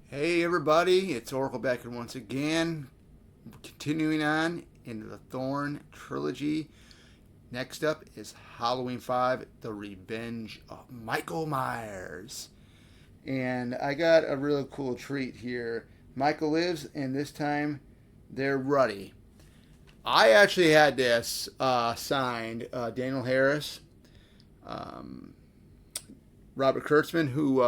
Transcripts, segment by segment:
Hey everybody, it's Oracle back here once again, continuing on into the Thorn trilogy. Next up is Halloween 5, The Revenge of Michael Myers. And I got a real cool treat here. Michael lives, and this time they're ruddy. I actually had this signed. Daniel Harris, um, Robert Kurtzman, who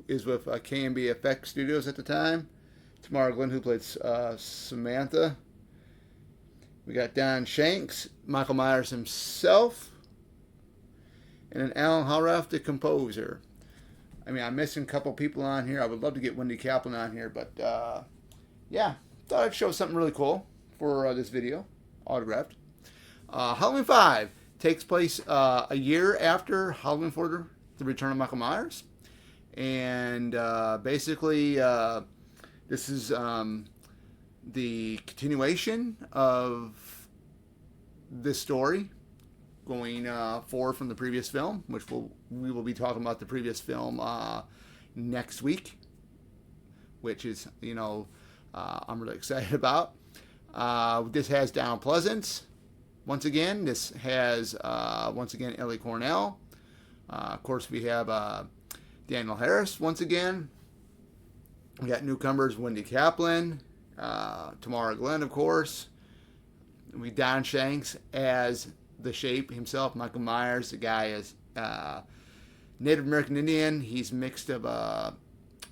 is with KMB Effects Studios at the time, Tamara Glenn, who played Samantha. We got Don Shanks, Michael Myers himself, and then Alan Horaff, the composer. I mean, I'm missing a couple people on here. I would love to get Wendy Kaplan on here, but yeah, thought I'd show something really cool for this video, autographed. Halloween 5 takes place a year after Halloween 4, The Return of Michael Myers. And basically, this is the continuation of this story going forward from the previous film, which we will be talking about the previous film next week, which is, I'm really excited about. This has Donald Pleasance. Once again, this has, once again, Ellie Cornell. Of course, we have Daniel Harris once again. We got newcomers Wendy Kaplan, Tamara Glenn, of course. We Don Shanks as the Shape himself. Michael Myers, the guy is Native American Indian. He's mixed of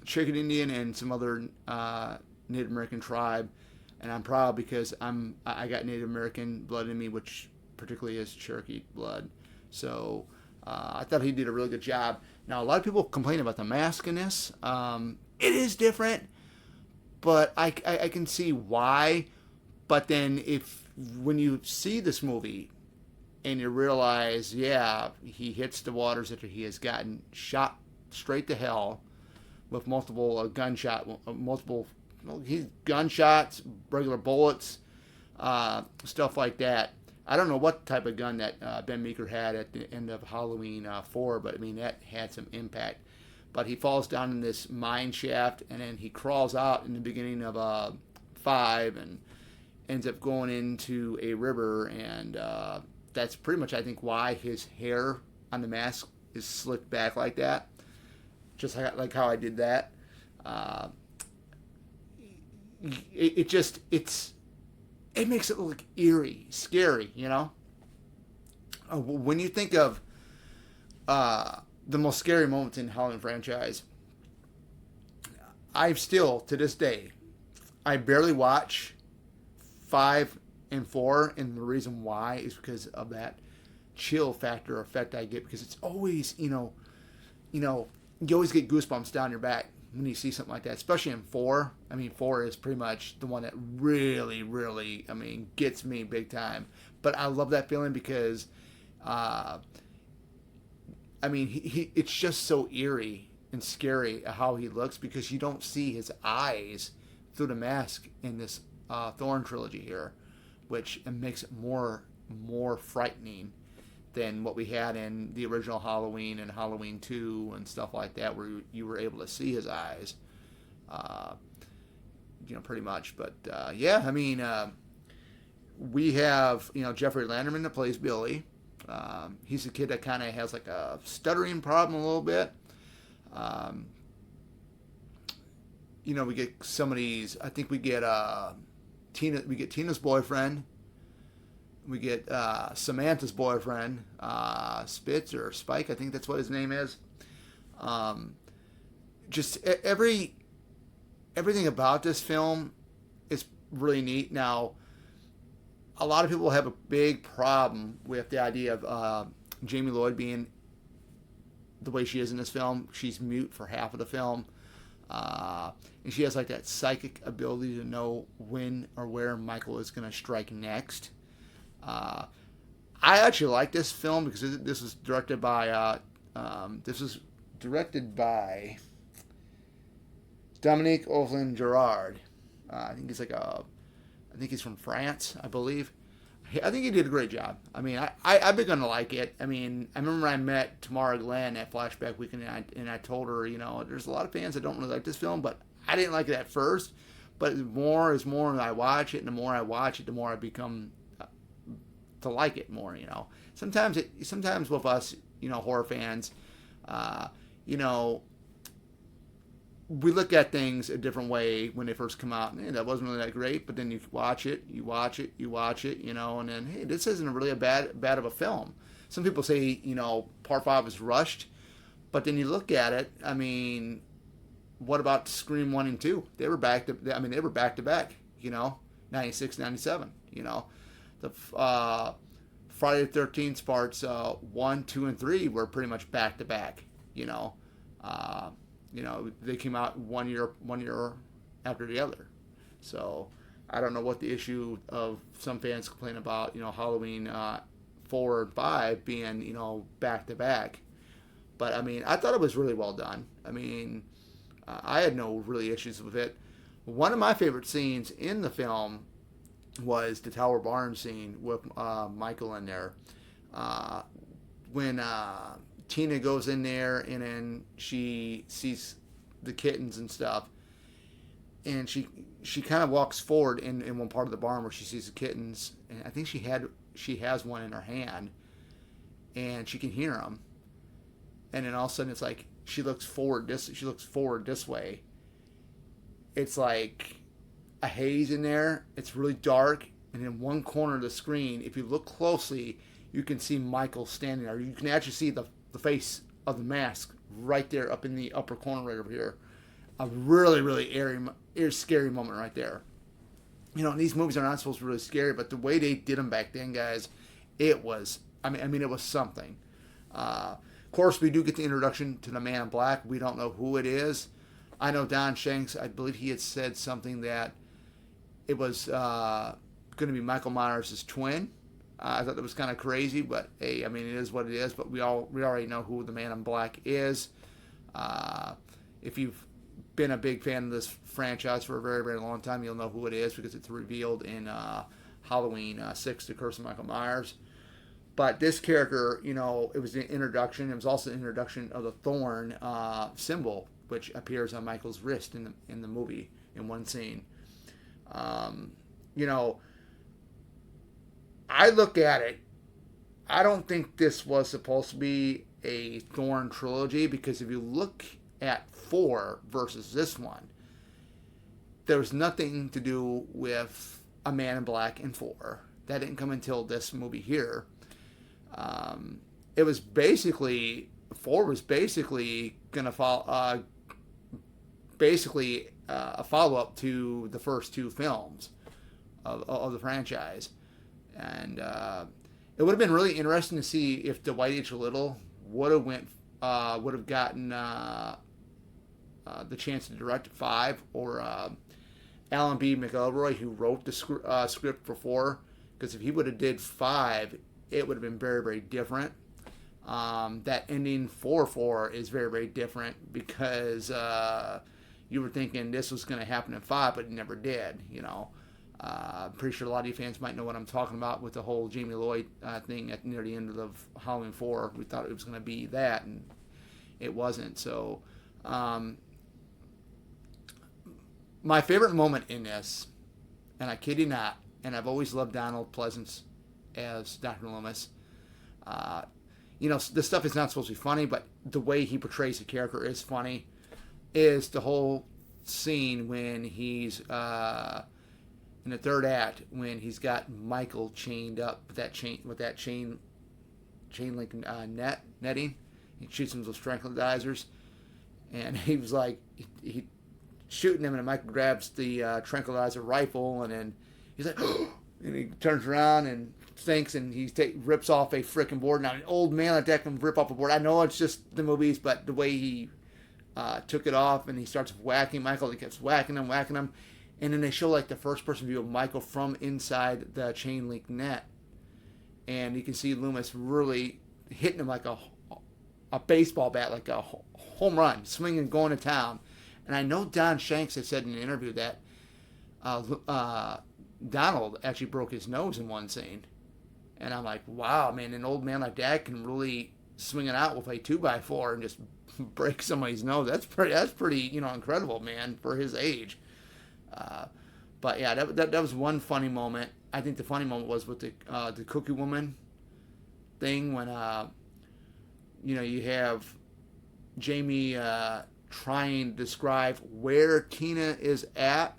Chicken Indian and some other Native American tribe. And I'm proud because I got Native American blood in me, which particularly is Cherokee blood. So I thought he did a really good job. Now, a lot of people complain about the mask in this. It is different, but I can see why. But then when you see this movie and you realize, yeah, he hits the waters after he has gotten shot straight to hell with multiple gunshots, regular bullets, stuff like that. I don't know what type of gun that Ben Meeker had at the end of Halloween 4, but I mean, that had some impact. But he falls down in this mine shaft, and then he crawls out in the beginning of 5 and ends up going into a river, and that's pretty much, I think, why his hair on the mask is slicked back like that, just like how I did that. Uh, it makes it look eerie, scary, When you think of the most scary moments in the Halloween franchise, I've still, to this day, I barely watch 5 and 4, and the reason why is because of that chill factor effect I get, because it's always, you always get goosebumps down your back when you see something like that, especially in 4. I mean, 4 is pretty much the one that really, really, gets me big time. But I love that feeling because, it's just so eerie and scary how he looks, because you don't see his eyes through the mask in this Thorn trilogy here, which makes it more frightening than what we had in the original Halloween and Halloween 2 and stuff like that, where you were able to see his eyes, uh, pretty much. But we have, Jeffrey Landerman that plays Billy. He's a kid that kind of has like a stuttering problem a little bit. Um, we get some of these. I think we get Tina. We get Tina's boyfriend. We get Samantha's boyfriend, Spitz or Spike, I think that's what his name is. Just everything about this film is really neat. Now, a lot of people have a big problem with the idea of Jamie Lloyd being the way she is in this film. She's mute for half of the film. And she has like that psychic ability to know when or where Michael is going to strike next. I actually like this film because this was directed by Dominique Ovlin Gerard. I think he's from France, I believe. I think he did a great job. I mean, I've been gonna like it. I mean, I remember I met Tamara Glenn at Flashback Weekend, and I told her, there's a lot of fans that don't really like this film, but I didn't like it at first, but more is more, and I watch it, and the more I watch it, the more I become to like it more. Sometimes with us, horror fans, you know, we look at things a different way when they first come out. And that wasn't really that great, but then you watch it, and then, hey, this isn't really a bad of a film. Some people say, Part 5 is rushed, but then you look at it. I mean, what about Scream 1 and 2? They were back to back. 96, 97. The Friday the 13th parts 1, 2, and 3 were pretty much back to back. They came out one year after the other. So I don't know what the issue of some fans complain about, Halloween 4 and 5 being, back to back. But I mean, I thought it was really well done. I mean, I had no really issues with it. One of my favorite scenes in the film was the Tower Barn scene with Michael in there. When Tina goes in there and then she sees the kittens and stuff, and she kind of walks forward in one part of the barn where she sees the kittens, and I think she has one in her hand, and she can hear them, and then all of a sudden it's like she looks forward this way. It's like a haze in there. It's really dark, and in one corner of the screen, if you look closely, you can see Michael standing there. You can actually see the face of the mask right there up in the upper corner right over here. A really, really scary moment right there. These movies are not supposed to be really scary, but the way they did them back then, guys, it was, it was something. Of course, we do get the introduction to the Man in Black. We don't know who it is. I know Don Shanks, I believe he had said something that it was going to be Michael Myers' twin. I thought that was kind of crazy, but hey, it is what it is. But we already know who the Man in Black is. If you've been a big fan of this franchise for a very, very long time, you'll know who it is because it's revealed in Halloween 6, The Curse of Michael Myers. But this character, it was an introduction. It was also an introduction of the thorn symbol, which appears on Michael's wrist in the movie in one scene. I look at it, I don't think this was supposed to be a Thorn trilogy, because if you look at 4 versus this one, there was nothing to do with a Man in Black in 4. That didn't come until this movie here. It was basically, 4 was basically going to follow, a follow-up to the first 2 films of the franchise. And it would have been really interesting to see if Dwight H. Little would have gotten the chance to direct 5, or Alan B. McElroy, who wrote the script for 4, because if he would have did 5, it would have been very, very different. That ending 4 is very, very different, because you were thinking this was going to happen in 5, but it never did. I'm pretty sure a lot of you fans might know what I'm talking about with the whole Jamie Lloyd thing near the end of Halloween 4. We thought it was going to be that, and it wasn't. So, my favorite moment in this, and I kid you not, and I've always loved Donald Pleasance as Dr. Loomis. This stuff is not supposed to be funny, but the way he portrays the character is funny. Is the whole scene when he's in the third act, when he's got Michael chained up with that chain link netting. He shoots him with those tranquilizers, and he was like he shooting him, and Michael grabs the tranquilizer rifle, and then he's like, and he turns around and thinks, and he rips off a freaking board. Now, an old man like that can rip off a board. I know it's just the movies, but the way he took it off, and he starts whacking Michael, he keeps whacking him, and then they show like the first person view of Michael from inside the chain link net, and you can see Loomis really hitting him like a baseball bat, like a home run, swinging, going to town. And I know Don Shanks had said in an interview that Donald actually broke his nose in one scene. And I'm like, wow, man, an old man like that can really swing it out with a 2x4 and just break somebody's nose. That's pretty incredible, man, for his age. Uh, but yeah, that was one funny moment. I think the funny moment was with the Cookie Woman thing when you have Jamie trying to describe where Tina is at.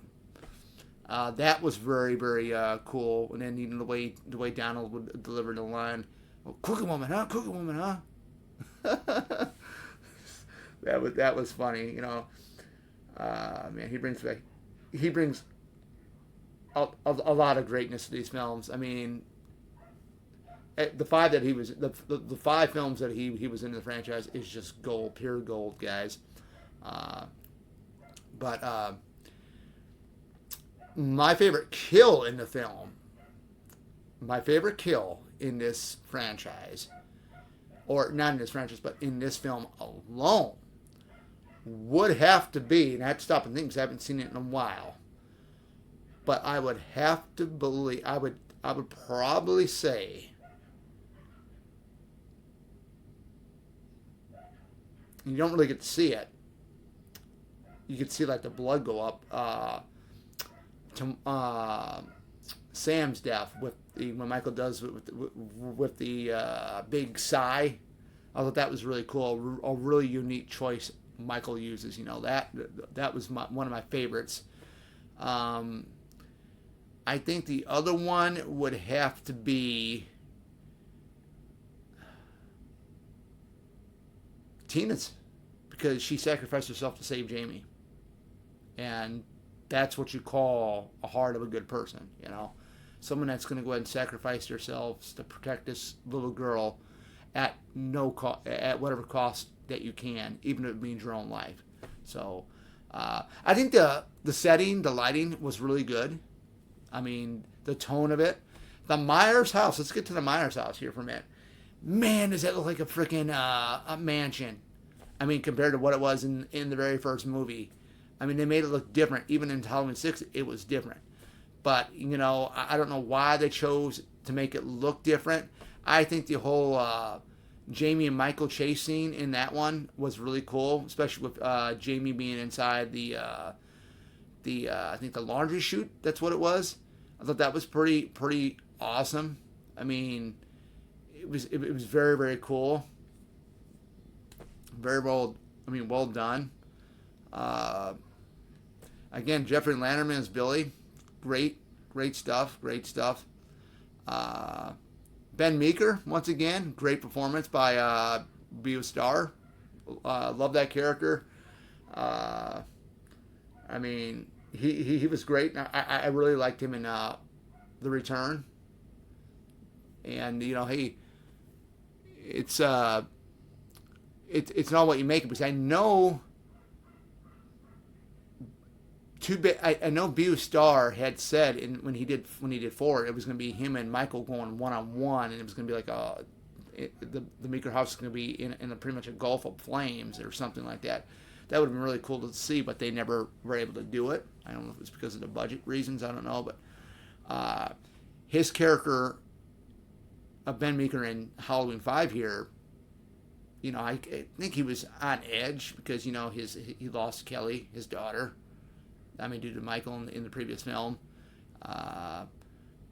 That was very, very cool. And then the way Donald would deliver the line, oh, "Cookie Woman, huh? Cookie Woman, huh?" that was funny. Man, he brings a lot of greatness to these films. I mean, the five films that he was in the franchise is just gold, pure gold, guys. But my favorite kill in the film, my favorite kill in this franchise, or not in this franchise, but in this film alone, would have to be, and I have to stop and think because I haven't seen it in a while, but I would have to believe, I would probably say, you don't really get to see it. You could see like the blood go up to Sam's death when Michael does with the big sigh. I thought that was really cool. A really unique choice Michael uses. That was one of my favorites. I think the other one would have to be Tina's, because she sacrificed herself to save Jamie. And that's what you call a heart of a good person, Someone that's going to go ahead and sacrifice themselves to protect this little girl at no cost, at whatever cost that you can, even if it means your own life. So I think the setting, the lighting was really good. I mean, the tone of it. The Myers house. Let's get to the Myers house here for a minute. Man, does that look like a freaking a mansion. I mean, compared to what it was in the very first movie. I mean, they made it look different. Even in Halloween 6, it was different. But, I don't know why they chose to make it look different. I think the whole Jamie and Michael chase scene in that one was really cool, especially with Jamie being inside the I think the laundry chute. That's what it was. I thought that was pretty awesome. I mean, it was very, very cool. Very well. I mean, well done. Again, Jeffrey Lanterman as Billy. Great stuff. Ben Meeker, once again, great performance by Bio Star. Love that character. I mean, he was great. I really liked him in The Return. And hey, it's not what you make it, because I know. I know Bio Star had said when he did 4, it was going to be him and Michael going one-on-one, and it was going to be like the Meeker house is going to be in pretty much a gulf of flames or something like that. That would have been really cool to see, but they never were able to do it. I don't know if it was because of the budget reasons. I don't know, but his character of Ben Meeker in Halloween 5 here, I think he was on edge because he lost Kelly, his daughter. I mean, due to Michael in the previous film. But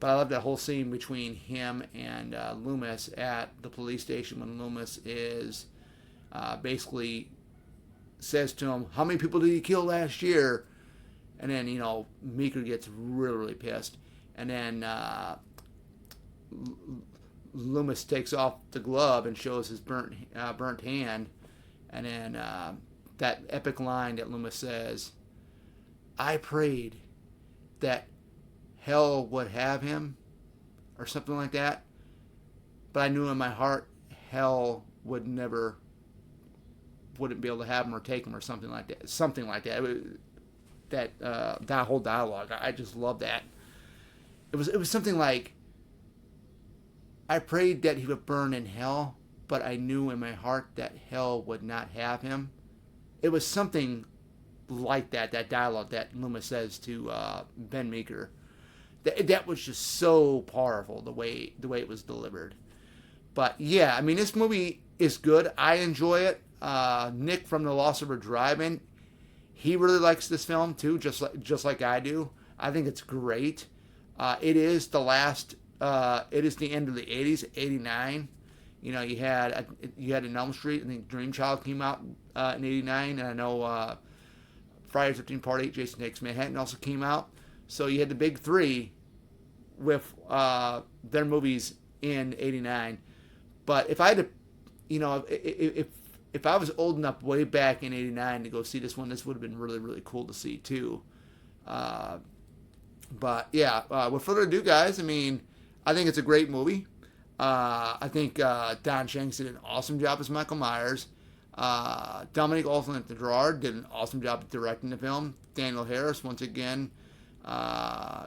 I love that whole scene between him and Loomis at the police station when Loomis is basically says to him, "How many people did he kill last year?" And then, Meeker gets really, really pissed. And then Loomis takes off the glove and shows his burnt hand. And then that epic line that Loomis says, "I prayed that hell would have him," or something like that. But I knew in my heart hell wouldn't be able to have him or take him, or something like that. Something like that. That whole dialogue, I just love that. It was something like, "I prayed that he would burn in hell, but I knew in my heart that hell would not have him." It was something like that dialogue that Loomis says to Ben Meeker. That was just so powerful, the way it was delivered. But yeah, I mean, this movie is good. I enjoy it. Nick from The Lost River Drive-In, he really likes this film too, just like I do. I think it's great. It is the last. It is the end of the '80s, '89. You know, you had an Elm Street. I think Dream Child came out in '89, and I know Friday the 13th Part 8, Jason Takes Manhattan also came out. So you had the big three with their movies in '89. But if I had to, you know, if I was old enough way back in '89 to go see this one, this would have been really, really cool to see too. But yeah, with further ado, guys, I mean, I think it's a great movie. I think Don Shanks did an awesome job as Michael Myers. Dominic Olsen-Gerard did an awesome job of directing the film. Daniel Harris, once again,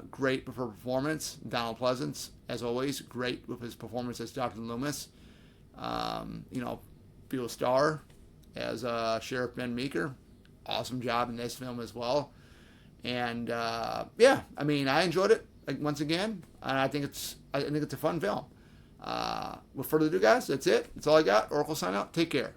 great for performance. Donald Pleasance, as always, great with his performance as Dr. Loomis. You know, Beale Starr as Sheriff Ben Meeker, awesome job in this film as well. And yeah, I mean, I enjoyed it once again, and I think it's a fun film. With further ado, guys, that's it. That's all I got. Oracle sign out. Take care.